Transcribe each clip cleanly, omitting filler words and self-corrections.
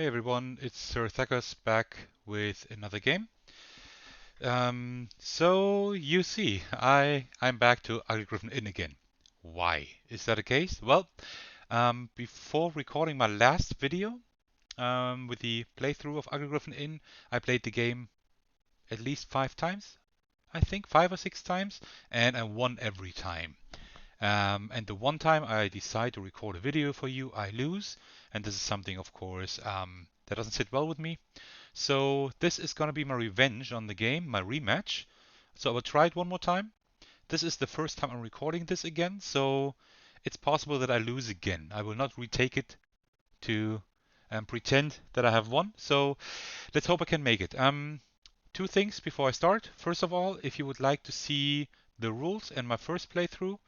Hey everyone, it's Sir Thekos back with another game. So you see, I'm back to Ugly Gryphon Inn again. Why is that the case? Well, before recording my last video with the playthrough of Ugly Gryphon Inn, I played the game at least 5 times. I think 5 or 6 times, and I won every time. And the one time I decide to record a video for you, I lose, and this is something, of course, that doesn't sit well with me. So this is going to be my revenge on the game, my rematch. So I will try it one more time. This is the first time I'm recording this again, so it's possible that I lose again. I will not retake it to pretend that I have won. So let's hope I can make it. Two things before I start. First of all, if you would like to see the rules in my first playthrough,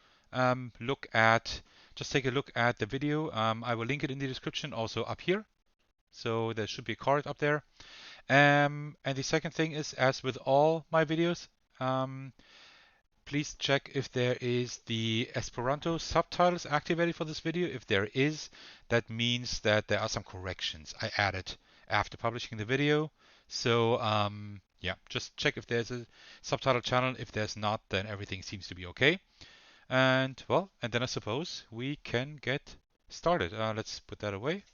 just take a look at the video. I will link it in the description, also up here. So there should be a card up there. And the second thing is, as with all my videos, please check if there is the Esperanto subtitles activated for this video. If there is, that means that there are some corrections I added after publishing the video. So yeah, just check if there's a subtitle channel. If there's not, then everything seems to be okay. And well, and then I suppose we can get started. Let's put that away.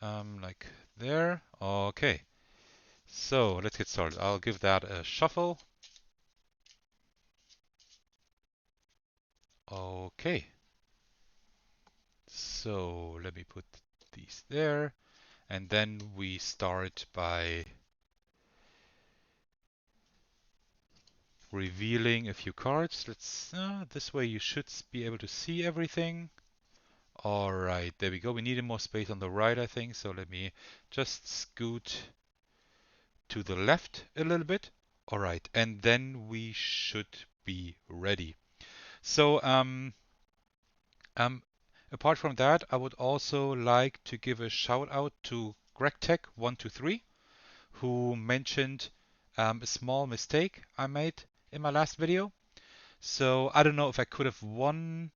Like there. Okay. So let's get started. I'll give that a shuffle. Okay. So let me put these there. And then we start by revealing a few cards. This way you should be able to see everything. All right, there we go. We needed more space on the right, I think. So let me just scoot to the left a little bit. All right, and then we should be ready. So apart from that, I would also like to give a shout out to GregTech123, who mentioned a small mistake I made in my last video. So I don't know if I could have won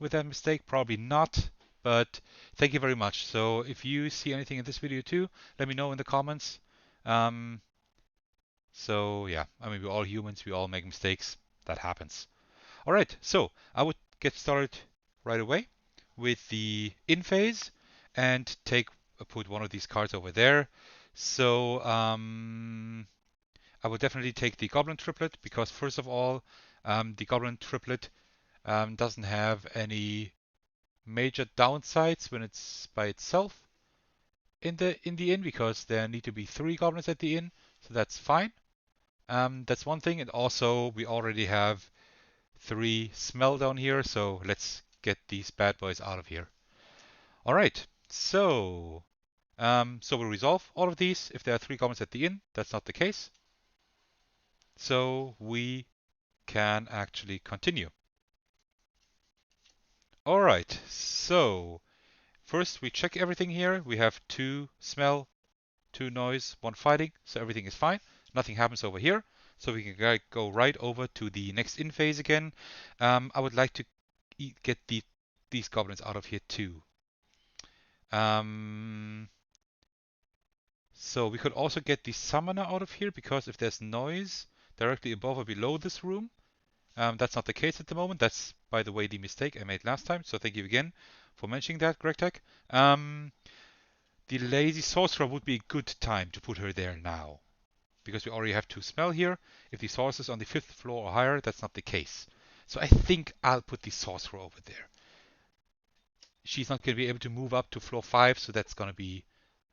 with that mistake, probably not, but thank you very much. So if you see anything in this video too, let me know in the comments. So yeah, I mean, we're all humans, we all make mistakes, that happens. All right, so I would get started right away with the in phase and put one of these cards over there. So I would definitely take the Goblin Triplet because first of all, the Goblin Triplet doesn't have any major downsides when it's by itself in the inn because there need to be 3 goblins at the inn, so that's fine. That's one thing, and also we already have 3 smell down here, so let's get these bad boys out of here. All right, so we'll resolve all of these. If there are 3 goblins at the inn, that's not the case. So we can actually continue. All right, so first we check everything here. We have 2 smell, 2 noise, 1 fighting, so everything is fine. Nothing happens over here. So we can go right over to the next in phase again. I would like to get these goblins out of here too. So we could also get the summoner out of here because if there's noise directly above or below this room, that's not the case at the moment. That's, by the way, the mistake I made last time. So thank you again for mentioning that, GregTech. The lazy sorcerer would be a good time to put her there now because we already have 2 smell here. If the sorcerer's on the 5th floor or higher, that's not the case. So I think I'll put the sorcerer over there. She's not going to be able to move up to floor 5, so that's going to be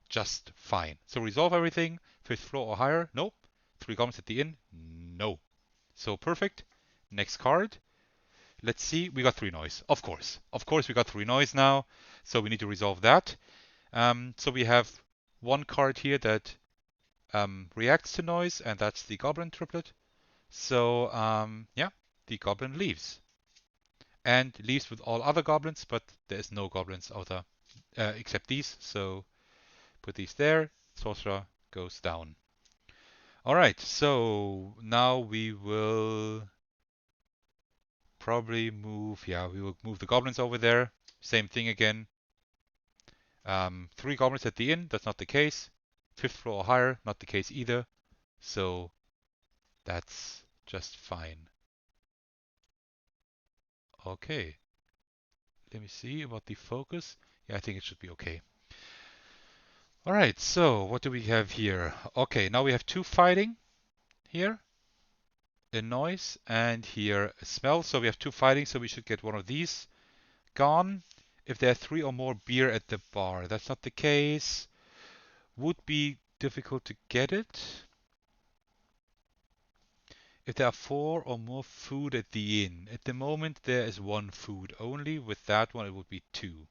just fine. So resolve everything. 5th floor or higher? Nope. 3 goblins at the inn? No. So perfect. Next card. Let's see. We got 3 noise. Of course. Of course we got 3 noise now. So we need to resolve that. So we have 1 card here that reacts to noise, and that's the goblin triplet. So yeah, the goblin leaves. And leaves with all other goblins, but there is no goblins except these. So put these there. Sorcerer goes down. All right, so now we will probably move, yeah, we will move the goblins over there. Same thing again. 3 goblins at the inn, that's not the case. 5th floor or higher, not the case either. So that's just fine. Okay. Let me see about the focus. Yeah, I think it should be okay. All right, so what do we have here? Okay, now we have 2 fighting here, a noise, and here a smell. So we have 2 fighting, so we should get one of these gone. If there are 3 or more beer at the bar, that's not the case. Would be difficult to get it. If there are 4 or more food at the inn. At the moment there is 1 food only. With that one it would be 2.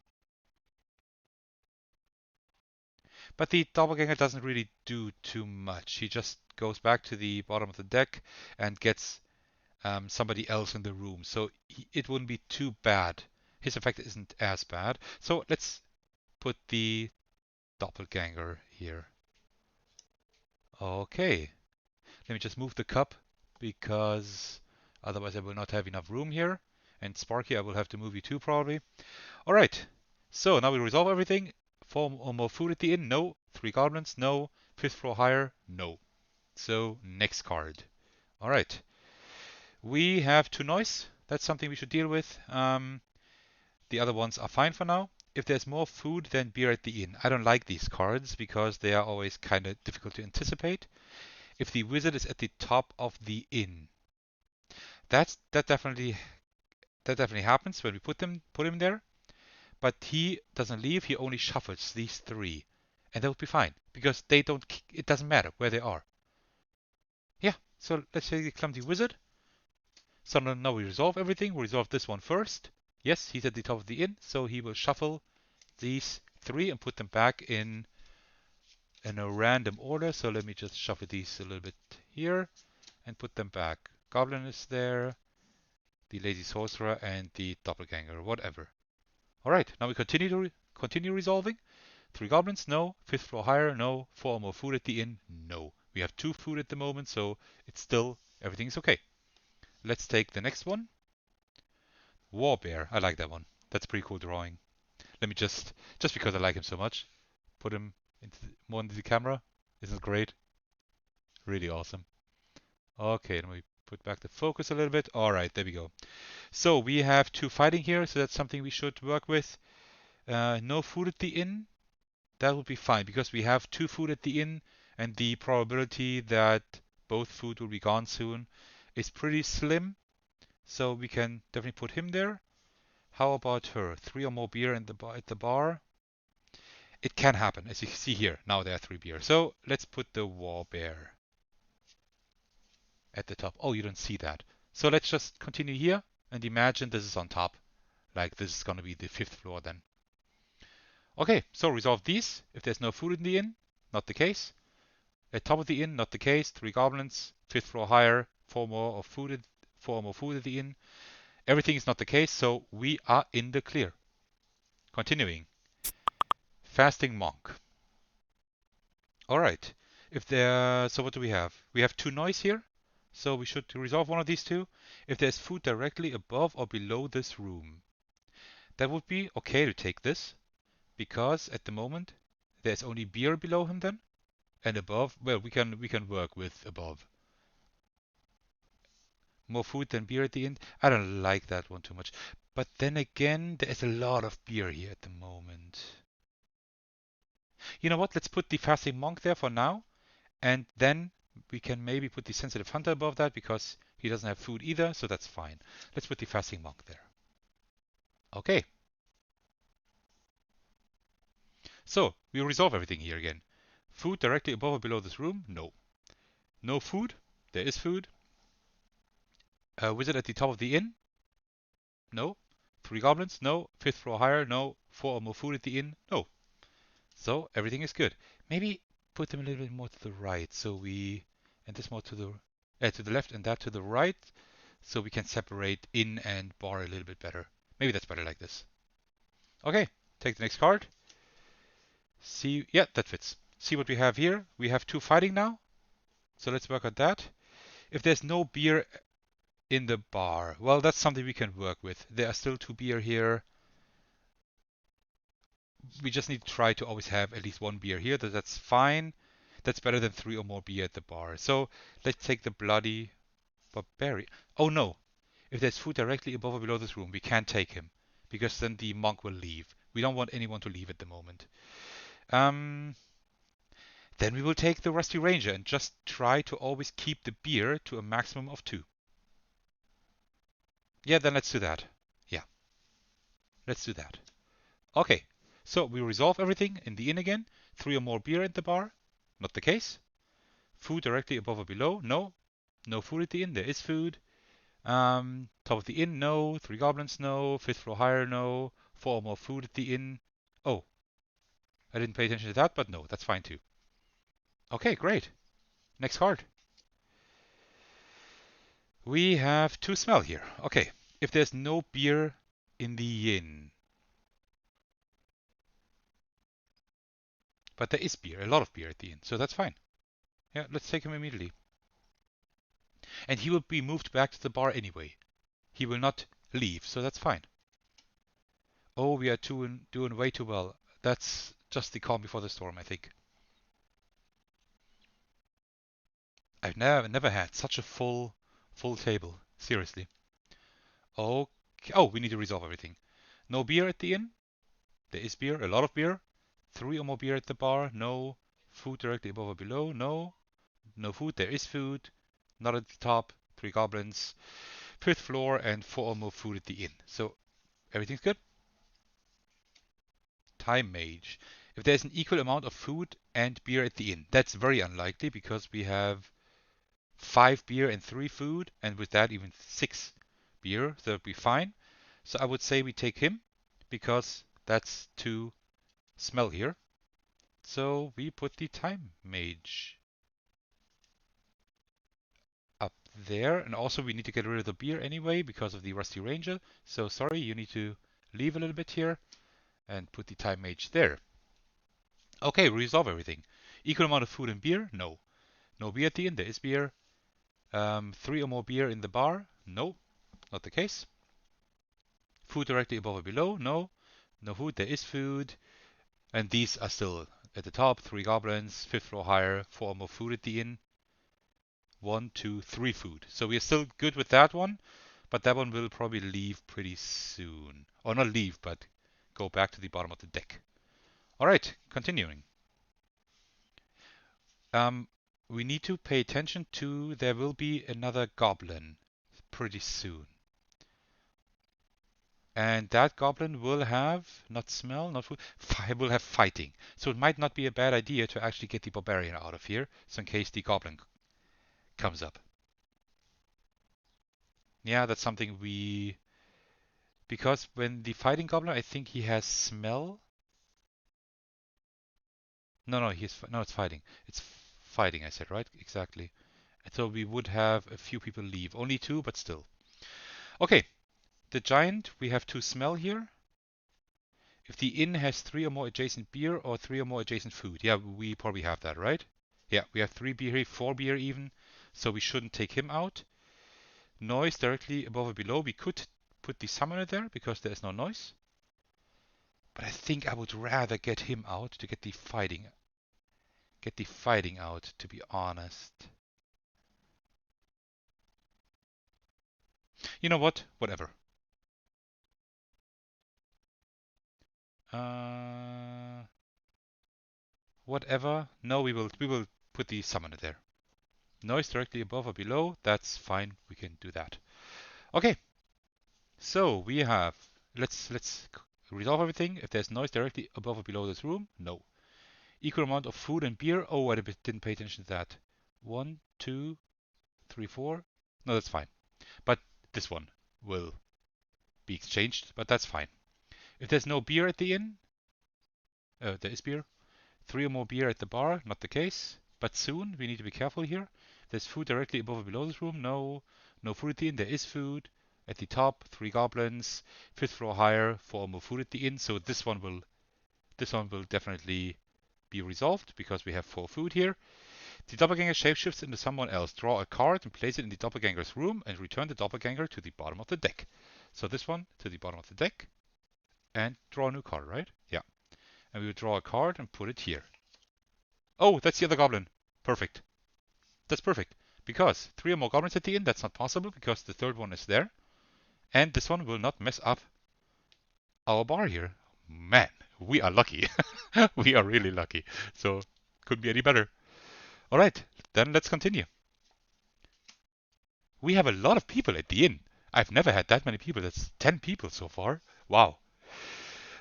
But the doppelganger doesn't really do too much. He just goes back to the bottom of the deck and gets somebody else in the room. So it wouldn't be too bad. His effect isn't as bad. So let's put the doppelganger here. Okay. Let me just move the cup because otherwise I will not have enough room here. And Sparky, I will have to move you too probably. All right. So now we resolve everything. 4 or more food at the inn? No. 3 goblins? No. 5th floor higher? No. So next card. All right. We have 2 noise. That's something we should deal with. The other ones are fine for now. If there's more food than beer at the inn. I don't like these cards because they are always kind of difficult to anticipate. If the wizard is at the top of the inn. That definitely happens when we put him there. But he doesn't leave, he only shuffles these 3. And that would be fine, because they don't, it doesn't matter where they are. Yeah, so let's say the clumsy wizard. So now we resolve everything. We resolve this one first. Yes, he's at the top of the inn, so he will shuffle these 3 and put them back in a random order. So let me just shuffle these a little bit here and put them back. Goblin is there, the lazy sorcerer, and the doppelganger, whatever. All right, now we continue resolving. 3 goblins? No. 5th floor higher? No. 4 or more food at the inn? No. We have 2 food at the moment, so it's still, everything is okay. Let's take the next one. Warbear. I like that one. That's a pretty cool drawing. Let me just because I like him so much, put him more into the camera. Isn't it great? Really awesome. Okay, let me put back the focus a little bit. All right, there we go. So we have 2 fighting here, so that's something we should work with. No food at the inn. That would be fine because we have 2 food at the inn and the probability that both food will be gone soon is pretty slim. So we can definitely put him there. How about her? 3 or more beer at the bar. It can happen, as you can see here. Now there are 3 beer. So let's put the warbear at the top. Oh, you don't see that. So let's just continue here and imagine this is on top. Like this is going to be the 5th floor then. Okay, so resolve these. If there's no food in the inn, not the case. At top of the inn, not the case. 3 goblins, 5th floor higher, 4 more food at the inn. Everything is not the case, so we are in the clear. Continuing. Fasting monk. All right. So what do we have? We have 2 noise here, so we should resolve one of these 2. If there's food directly above or below this room, that would be okay to take this, because at the moment there's only beer below him then, and above, well, we can work with above. More food than beer at the end. I don't like that one too much. But then again, there's a lot of beer here at the moment. You know what? Let's put the fasting monk there for now. And then we can maybe put the sensitive hunter above that because he doesn't have food either. So that's fine. Let's put the fasting monk there. Okay. So we resolve everything here again. Food directly above or below this room? No. No food? There is food. Wizard at the top of the inn? No. 3 goblins? No. 5th floor higher? No. 4 or more food at the inn? No. So everything is good. Maybe put them a little bit more to the right. And this more to the left and that to the right. So we can separate inn and bar a little bit better. Maybe that's better like this. Okay, take the next card. See, yeah, that fits. See what we have here. We have 2 fighting now. So let's work on that. If there's no beer in the bar, well, that's something we can work with. There are still 2 beer here. we just need to try to always have at least one beer here. That's fine. That's better than 3 or more beer at the bar. So let's take the bloody barbarian. Oh no, if there's food directly above or below this room, we can't take him because then the monk will leave. We don't want anyone to leave at the moment. Um, then we will take the Rusty Ranger and just try to always keep the beer to a maximum of 2. Yeah, then let's do that. Yeah, let's do that. Okay, so we resolve everything in the inn again. 3 or more beer at the bar. Not the case. Food directly above or below. No. No food at the inn. There is food. Top of the inn. No. 3 goblins. No. 5th floor higher. No. 4 or more food at the inn. Oh, I didn't pay attention to that, but no, that's fine too. Okay, great. Next card. We have 2 smell here. Okay, if there's no beer in the inn, but there is beer, a lot of beer at the inn, so that's fine. Yeah, let's take him immediately. And he will be moved back to the bar anyway. He will not leave, so that's fine. Oh, we are doing way too well. That's just the calm before the storm, I think. I've never had such a full table. Seriously. Okay. Oh, we need to resolve everything. No beer at the inn. There is beer, a lot of beer. 3 or more beer at the bar. No. Food directly above or below. No. No food. There is food. Not at the top. 3 goblins. 5th floor and 4 or more food at the inn. So everything's good. Time mage. If there's an equal amount of food and beer at the inn, that's very unlikely because we have 5 beer and 3 food, and with that even 6 beer, so that'd be fine. So I would say we take him because that's 2 smell here. So we put the time mage up there, and also we need to get rid of the beer anyway because of the Rusty Ranger. So sorry, you need to leave a little bit here and put the time mage there. Okay, resolve everything. Equal amount of food and beer? No. No beer at the inn, there is beer. 3 or more beer in the bar? No, not the case. Food directly above or below? No. No food, there is food. And these are still at the top. 3 goblins, 5th floor higher, 4 or more food at the inn. 1, 2, 3 food. So we are still good with that one, but that one will probably leave pretty soon. Or not leave, but go back to the bottom of the deck. Alright, continuing. We need to pay attention to there will be another goblin pretty soon. And that goblin will have, not smell, not food, will have fighting. So it might not be a bad idea to actually get the barbarian out of here, so in case the goblin comes up. Yeah, that's something we... Because when the fighting goblin, I think he has smell. No, it's fighting. It's fighting, I said, right? Exactly. And so we would have a few people leave. Only 2, but still. Okay, the giant, we have 2 smell here. If the inn has 3 or more adjacent beer or 3 or more adjacent food. Yeah, we probably have that, right? Yeah, we have 3 beer here, 4 beer even. So we shouldn't take him out. Noise directly above or below. We could put the summoner there because there's no noise. But I think I would rather get him out to get the fighting out, to be honest. You know what? Whatever. Whatever. No, we will put the summoner there. Noise directly above or below. That's fine. We can do that. Okay. So we have let's resolve everything. If there's noise directly above or below this room, no. Equal amount of food and beer. Oh, I didn't pay attention to that. 1, 2, 3, 4. No, that's fine. But this one will be exchanged, but that's fine. If there's no beer at the inn, there is beer. 3 or more beer at the bar, not the case. But soon, we need to be careful here. There's food directly above or below this room. No. No food at the inn. There is food. At the top, 3 goblins. 5th floor higher, 4 or more food at the inn. So this one will definitely be resolved because we have 4 food here. The doppelganger shapeshifts into someone else. Draw a card and place it in the doppelganger's room and return the doppelganger to the bottom of the deck. So this one to the bottom of the deck and draw a new card, right? Yeah. And we will draw a card and put it here. Oh, that's the other goblin. Perfect. That's perfect. Because 3 or more goblins at the inn, that's not possible because the third one is there. And this one will not mess up our bar here. Man, we are lucky. We are really lucky. So, couldn't be any better. Alright, then let's continue. We have a lot of people at the inn. I've never had that many people. That's 10 people so far. Wow.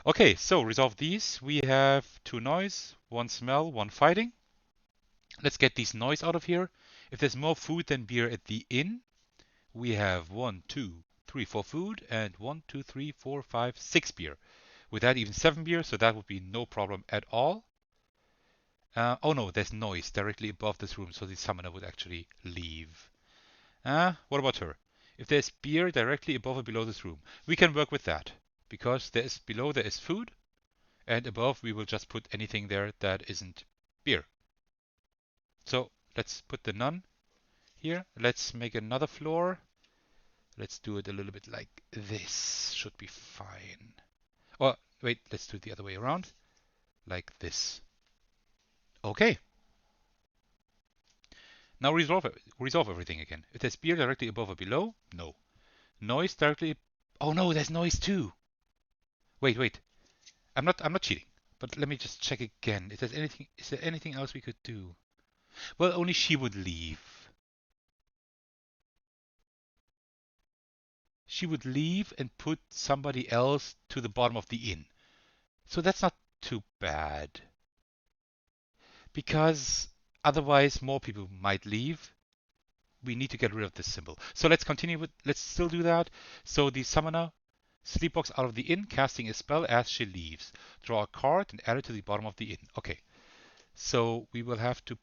Okay, so resolve these. We have 2 noise, 1 smell, 1 fighting. Let's get these noise out of here. If there's more food than beer at the inn, we have 1, 2, 3, 4 food, and 1, 2, 3, 4, 5, 6 beer. With that, even 7 beer, so that would be no problem at all. Oh no, there's noise directly above this room, so the summoner would actually leave. What about her? If there's beer directly above or below this room, we can work with that. Because below there is food, and above we will just put anything there that isn't beer. So let's put the none here. Let's make another floor. Let's do it a little bit like this. Should be fine. Oh, wait, let's do it the other way around. Like this. Okay. Now resolve everything again. If there's beer directly above or below, no. Noise directly. Oh no, there's noise too. Wait. I'm not cheating. But let me just check again. If there's anything, is there anything else we could do? Well, only she would leave. She would leave and put somebody else to the bottom of the inn. So that's not too bad. Because otherwise more people might leave. We need to get rid of this symbol. So let's continue with, let's still do that. So the summoner sleepwalks out of the inn, casting a spell as she leaves. Draw a card and add it to the bottom of the inn. Okay. So we will have to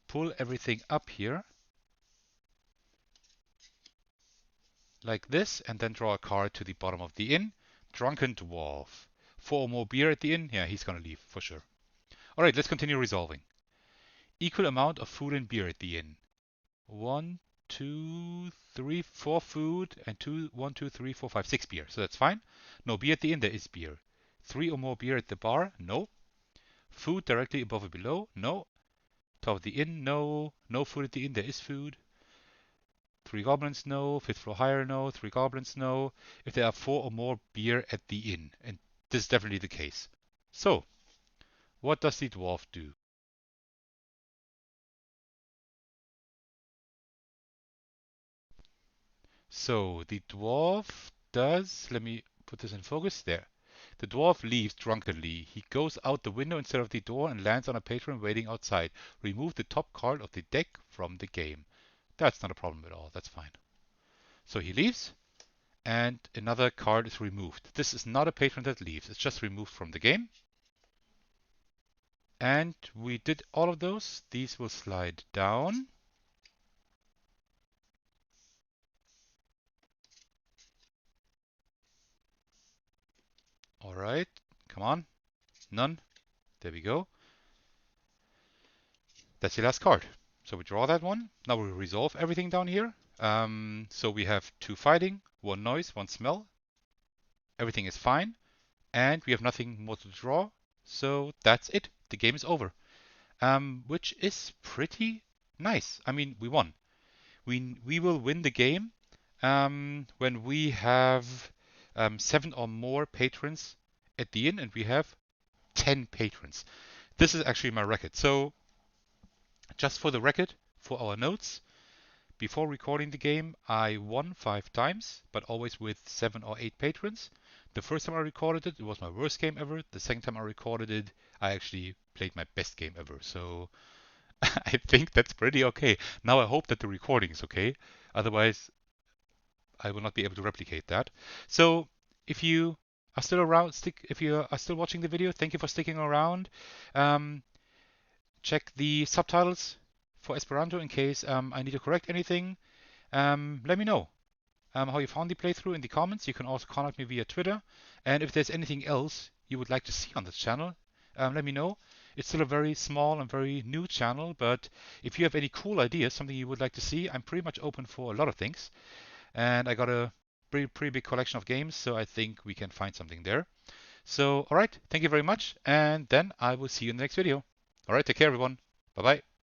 pull everything up here. Like this, and then draw a card to the bottom of the inn. Drunken Dwarf. 4 more beer at the inn. Yeah, he's gonna leave for sure. Alright, let's continue resolving. Equal amount of food and beer at the inn. 1, 2, 3, 4 food, and 1, 2, 3, 4, 5, 6 beer. So that's fine. No beer at the inn, there is beer. 3 or more beer at the bar? No. Food directly above or below? No. Top of the inn? No. No food at the inn, there is food. 3 goblins? No. 5th floor higher? No. 3 goblins? No. If there are 4 or more beer at the inn, and this is definitely the case. So, what does the dwarf do? So the dwarf does, let me put this in focus, there. The dwarf leaves drunkenly. He goes out the window instead of the door and lands on a patron waiting outside. Remove the top card of the deck from the game. That's not a problem at all, that's fine. So he leaves, and another card is removed. This is not a patron that leaves, it's just removed from the game. And we did all of those. These will slide down. Alright, come on. None. There we go. That's the last card. So we draw that one. Now we resolve everything down here. So we have 2 fighting, 1 noise, 1 smell. Everything is fine. And we have nothing more to draw. So that's it. The game is over. Which is pretty nice. I mean, we won. We will win the game when we have 7 or more patrons at the inn, and we have 10 patrons. This is actually my record. So just for the record, for our notes, before recording the game, I won 5 times, but always with 7 or 8 patrons. The first time I recorded it, it was my worst game ever. The second time I recorded it, I actually played my best game ever. So I think that's pretty okay. Now I hope that the recording is okay. Otherwise, I will not be able to replicate that. So if you are still around, if you are still watching the video, thank you for sticking around. Check the subtitles for Esperanto in case I need to correct anything. Let me know how you found the playthrough in the comments. You can also contact me via Twitter. And if there's anything else you would like to see on this channel, let me know. It's still a very small and very new channel, but if you have any cool ideas, something you would like to see, I'm pretty much open for a lot of things. And I got a pretty big collection of games, so I think we can find something there. So, all right, thank you very much, and then I will see you in the next video. All right, take care, everyone. Bye bye.